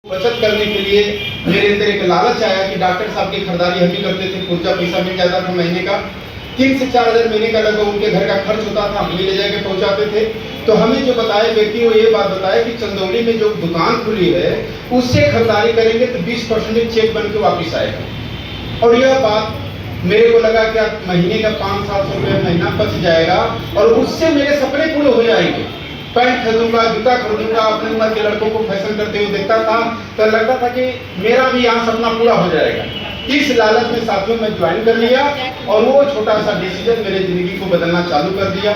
बचत करने के लिए मेरे अंदर एक लालच आया कि डॉक्टर साहब की खरीदारी हम ही करते थे, पूरा पैसा मिल जाता था महीने का 3 से 4 हज़ार महीने का लगभग उनके घर का खर्च होता था, हम ही ले जाके पहुंचाते थे। तो हमें जो बताया व्यक्ति वो ये बात बताया कि चंदौली में जो दुकान खुली है उससे खरीदारी करेंगे तो 20% चेक बन के वापिस आएगा। और यह बात मेरे को लगा कि महीने का 500-700 रुपये महीना बच जाएगा और उससे मेरे सपने पूरे हो जाएंगे। पैंट खरीदूंगा, जूता खरीदूंगा, अपने उम्र के लड़कों को फैशन करते हुए देखता था तो लगता था कि मेरा भी यहाँ सपना पूरा हो जाएगा। इस लालच में साथियों में ज्वाइन कर लिया और वो छोटा सा डिसीजन मेरे जिंदगी को बदलना चालू कर दिया।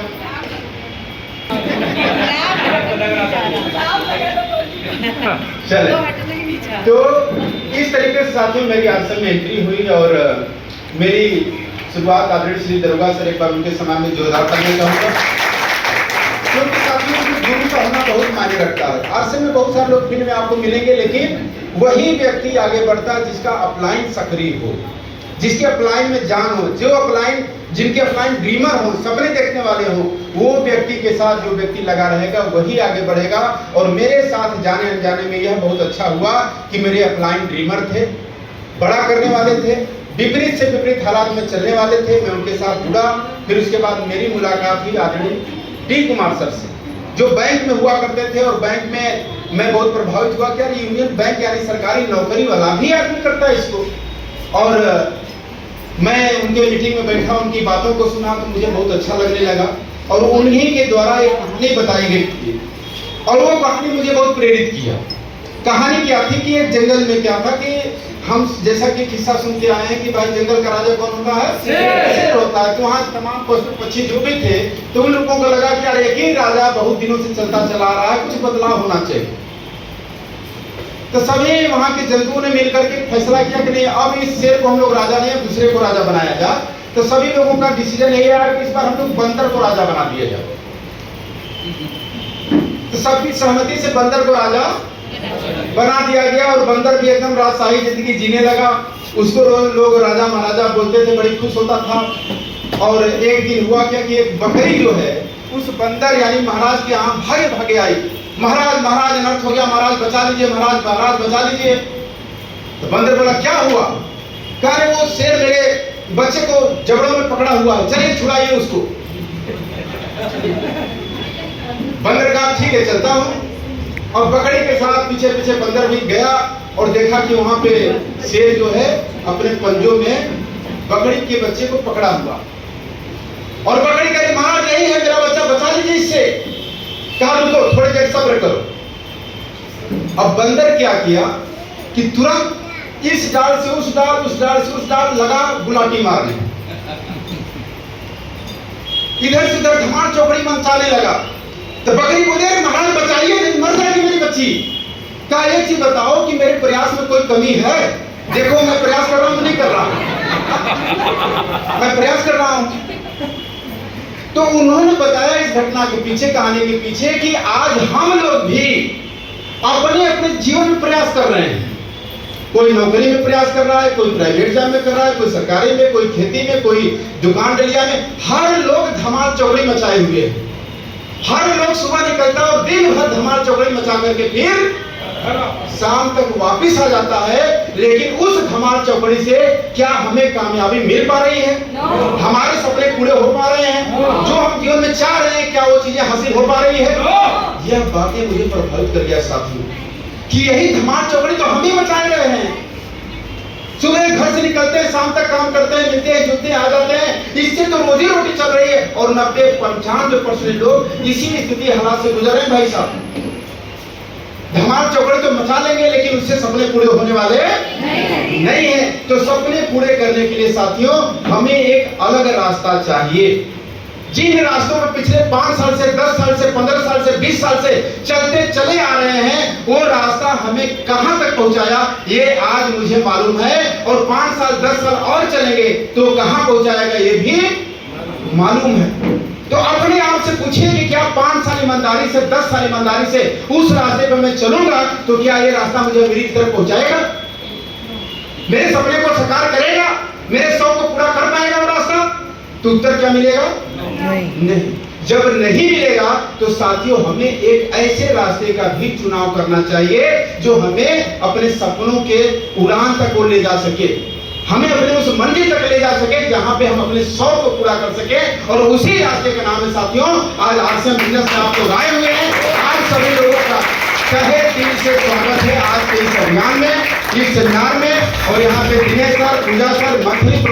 चले तो इस तरीके से साथियों मेरी आश्रम में एंट्री हुई और मेरी शुरुआत आदरणीय श्री दरोगा सर एक बार उनके समय में जोरदार करना चाहूँगा, क्योंकि साथियों गुरु का होना बहुत मायने रखता है। आश्रम में बहुत सारे लोग फील्ड में आपको मिलेंगे, लेकिन वही व्यक्ति आगे बढ़ता है जिसका अपलाइन सक्रिय हो, जिसके अपलाइन में जान हो, जो अपलाइन जिनके अपलाइन ड्रीमर हो, सपने देखने वाले हो, वो व्यक्ति के साथ जो व्यक्ति लगा रहेगा वही आगे बढ़ेगा। और मेरे साथ जाने अनजाने में यह बहुत अच्छा हुआ कि मेरे अपलाइन ड्रीमर थे, बड़ा करने वाले थे, विपरीत से विपरीत हालात में चलने वाले थे। मैं उनके साथ जुड़ा। फिर उसके बाद मेरी मुलाकात हुई आदरणीय टी कुमार सर से, जो बैंक में हुआ करते थे। और बैंक में मैं बहुत प्रभावित हुआ कि यूनियन बैंक यानी सरकारी नौकरी वाला भी आदमी करता है इसको। और मैं उनके मीटिंग में बैठा, उनकी बातों को सुना तो मुझे बहुत अच्छा लगने लगा। और उन्हीं के द्वारा एक कहानी बताई गई थी और वो कहानी मुझे बहुत प्रेरित किया। कहानी क्या थी कि एक जंगल में क्या था कि हम जैसा कि किस्सा सुनते आए हैं कि भाई जंगल का राजा कौन होता है? शेर होता है। तो वहाँ तमाम पशु पक्षी जो भी थे तो उन लोगों को लगा कि यार एक ही राजा बहुत दिनों से चलता चला आ रहा है, कुछ बदलाव होना चाहिए। तो सभी वहाँ के जंतुओं ने मिलकर के फैसला किया कि नहीं, अब इस शेर को हम लोग राजा नहीं दूसरे को राजा बनाया जाए। तो सभी लोगों का डिसीजन यही आया कि इस बार हम लोग बंदर को राजा बना दिया जाए। तो सबकी सहमति से बंदर को राजा बना दिया गया और बंदर भी एकदम राजशाही जिंदगी जीने लगा। उसको लोग राजा महाराजा बोलते थे, बड़ी खुश होता था। और एक दिन हुआ क्या कि एक बकरी जो है उस बंदर यानी महाराज के यहाँ भागे भागे आई। महाराज महाराज अनर्थ हो गया, महाराज बचा लीजिए, महाराज महाराज बचा लीजिए। तो बंदर बोला क्या हुआ? कह रहे वो शेर मेरे बच्चे को जबड़ों में पकड़ा हुआ है, चलिए छुड़ाइए उसको। बंदर कहा ठीक है चलता हूँ। और बकरी के साथ पीछे पीछे बंदर भी गया और देखा कि वहां पे शेर जो है अपने पंजों में बकरी के बच्चे को पकड़ा हुआ। और बकरी कह रही महाराज नहीं है मेरा बच्चा, बचा लीजिए इससे। कहा रुको थोड़ी देर सब्र करो। अब बंदर क्या किया कि तुरंत इस डाल से उस डाल, उस डाल से उस डाल लगा गुलाटी मारने, इधर से उधर धमाल चौकड़ी मंचाने लगा। तो बकरी बोले महाराज बचाइए, नहीं मर जाएगी मेरी बच्ची। क्या एक चीज बताओ कि मेरे प्रयास में कोई कमी है? देखो मैं प्रयास कर रहा हूं, नहीं कर रहा हूं, मैं प्रयास कर रहा हूं। तो उन्होंने बताया इस घटना के पीछे, कहानी के पीछे कि आज हम लोग भी अपने अपने जीवन में प्रयास कर रहे हैं। कोई नौकरी में प्रयास कर रहा है, कोई प्राइवेट जॉब में कर रहा है, कोई सरकारी में, कोई खेती में, कोई दुकान डलिया में। हर लोग धमाल चौकड़ी मचाए हुए हैं। हर लोग सुबह निकलता है और दिन भर धमाल चौकड़ी मचा करके फिर शाम तक वापिस आ जाता है। लेकिन उस धमाल चौकड़ी से क्या हमें कामयाबी मिल पा रही है? हमारे सपने पूरे हो पा रहे हैं? जो हम जीवन में चाह रहे हैं क्या वो चीजें हासिल हो पा रही है? यह बातें मुझे प्रभावित कर गया साथियों कि यही धमाल चौकड़ी तो हम ही मचाए रहे हैं। सुबह घर से निकलते हैं, शाम तक काम करते हैं, मिलते हैं, जुलते हैं, आ जाते हैं, इससे तो रोजी रोटी चल रही है। और 90-95% लोग इसी स्थिति हालात से गुजर रहे हैं। भाई साहब धमाल चौकड़ी तो मचा लेंगे लेकिन उससे सपने पूरे होने वाले नहीं है। तो सपने पूरे करने के लिए साथियों हमें एक अलग रास्ता चाहिए। जिन रास्तों में पिछले 5 साल से 10 साल से 15 साल से 20 साल से चलते चले आ रहे हैं, वो रास्ता हमें कहां तक पहुंचाया ये आज मुझे मालूम है। और 5 साल 10 साल और चलेंगे तो कहां पहुंचाएगा ये भी मालूम है। तो अपने आप से पूछिए कि क्या 5 साल ईमानदारी से 10 साल ईमानदारी से उस रास्ते पर मैं चलूंगा तो क्या ये रास्ता मुझे मेरी तरफ पहुंचाएगा, मेरे सपने को साकार करेगा, मेरे शौक को पूरा कर पाएगा वो रास्ता? तो उत्तर क्या मिलेगा? नहीं। जब नहीं मिलेगा तो साथियों हमें एक ऐसे रास्ते का भी चुनाव करना चाहिए जो हमें अपने सपनों के उड़ान तक को ले जा सके, हमें अपने उस मंजिल तक ले जा सके जहां पे हम अपने शौक को पूरा कर सके। और उसी रास्ते का नाम है साथियों आज RCM बिजनेस में आप लोग आए हुए हैं। आज सभी लोगों का तहे दिल से स्वागत है आज के इस अभियान में, इस सेमिनार में। और यहाँ पे दिनेश सर, पूजा सर, मंथली